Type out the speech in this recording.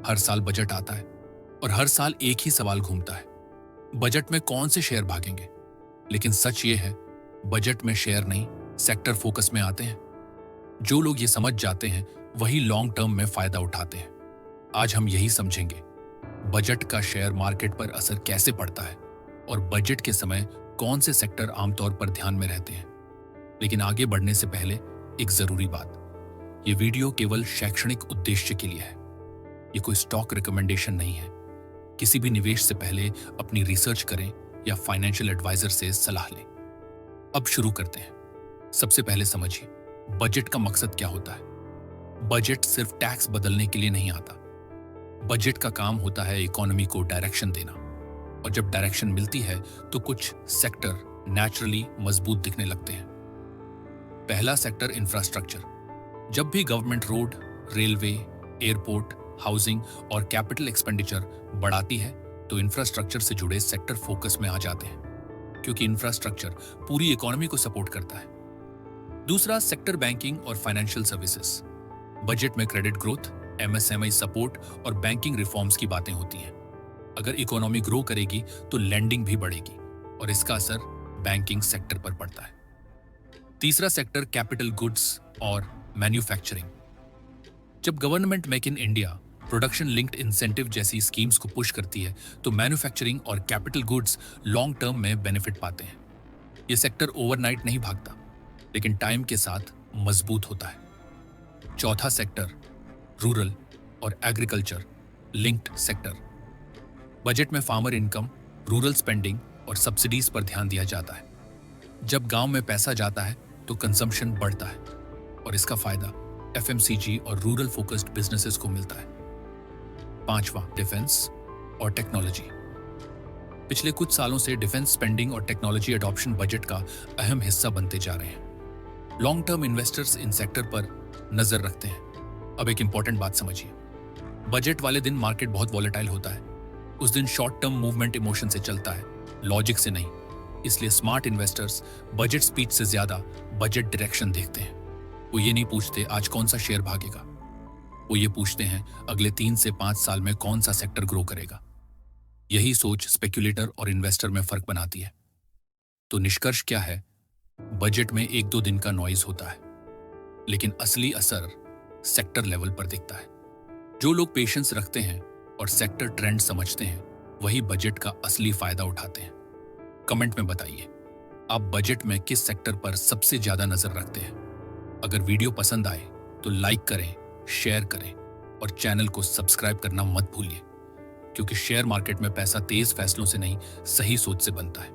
हर साल बजट आता है और हर साल एक ही सवाल घूमता है, बजट में कौन से शेयर भागेंगे। लेकिन सच ये है, बजट में शेयर नहीं, सेक्टर फोकस में आते हैं। जो लोग ये समझ जाते हैं वही लॉन्ग टर्म में फायदा उठाते हैं। आज हम यही समझेंगे, बजट का शेयर मार्केट पर असर कैसे पड़ता है और बजट के समय कौन से सेक्टर आमतौर पर ध्यान में रहते हैं। लेकिन आगे बढ़ने से पहले एक जरूरी बात, ये वीडियो केवल शैक्षणिक उद्देश्य के लिए है। ये कोई स्टॉक रिकमेंडेशन नहीं है। किसी भी निवेश से पहले अपनी रिसर्च करें या फाइनेंशियल एडवाइजर से सलाह लें। अब शुरू करते हैं। सबसे पहले समझिए, बजट का मकसद क्या होता है। बजट सिर्फ टैक्स बदलने के लिए नहीं आता। बजट का काम होता है इकोनॉमी को डायरेक्शन देना, और जब डायरेक्शन मिलती है तो कुछ सेक्टर नेचुरली मजबूत दिखने लगते हैं। पहला सेक्टर इंफ्रास्ट्रक्चर। जब भी government road, railway, airport, housing और कैपिटल एक्सपेंडिचर बढ़ाती है तो इंफ्रास्ट्रक्चर से जुड़े सेक्टर फोकस में आ जाते हैं, क्योंकि इंफ्रास्ट्रक्चर पूरी इकोनॉमी को सपोर्ट करता है। दूसरा सेक्टर बैंकिंग और फाइनेंशियल सर्विसेज। बजट में क्रेडिट ग्रोथ, एमएसएमई सपोर्ट और बैंकिंग रिफॉर्म्स की बातें होती हैं। अगर इकोनॉमी ग्रो करेगी तो लेंडिंग भी बढ़ेगी और इसका असर बैंकिंग सेक्टर पर पड़ता है। तीसरा सेक्टर कैपिटल गुड्स और मैन्युफैक्चरिंग। जब government make in India, production linked incentive जैसी स्कीम्स को पुश करती है तो मैन्युफैक्चरिंग और कैपिटल गुड्स लॉन्ग टर्म में बेनिफिट पाते हैं। ये सेक्टर ओवरनाइट नहीं भागता, लेकिन टाइम के साथ मजबूत होता है। चौथा सेक्टर रूरल और एग्रीकल्चर लिंक्ड सेक्टर। बजट में फार्मर इनकम, रूरल स्पेंडिंग और सब्सिडीज पर ध्यान दिया जाता है। जब गांव में पैसा जाता है तो कंजम्पशन बढ़ता है और इसका फायदा एफएमसीजी और रूरल फोकस्ड बिजनेसेस को मिलता है। पांचवा, डिफेंस और टेक्नोलॉजी। पिछले कुछ सालों से डिफेंस स्पेंडिंग और टेक्नोलॉजी अडॉप्शन बजट का अहम हिस्सा बनते जा रहे हैं। Long term investors in sector पर नजर रखते हैं। अब एक इंपॉर्टेंट बात समझिए, बजट वाले दिन मार्केट बहुत वॉलेटाइल होता है। उस दिन शॉर्ट टर्म मूवमेंट इमोशन से चलता है, लॉजिक से नहीं। इसलिए स्मार्ट इन्वेस्टर्स बजट स्पीच से ज्यादा बजट डायरेक्शन देखते हैं। वो ये नहीं पूछते आज कौन सा शेयर भागेगा, वो ये पूछते हैं अगले 3 से 5 साल में कौन सा सेक्टर ग्रो करेगा। यही सोच स्पेक्युलेटर और इन्वेस्टर में फर्क बनाती है। तो निष्कर्ष क्या है, बजट में 1-2 दिन का नॉइज होता है, लेकिन असली असर सेक्टर लेवल पर दिखता है। जो लोग पेशेंस रखते हैं और सेक्टर ट्रेंड समझते हैं, वही बजट का असली फायदा उठाते हैं। कमेंट में बताइए, आप बजट में किस सेक्टर पर सबसे ज्यादा नजर रखते हैं। अगर वीडियो पसंद आए तो लाइक करें, शेयर करें और चैनल को सब्सक्राइब करना मत भूलिए, क्योंकि शेयर मार्केट में पैसा तेज फैसलों से नहीं, सही सोच से बनता है।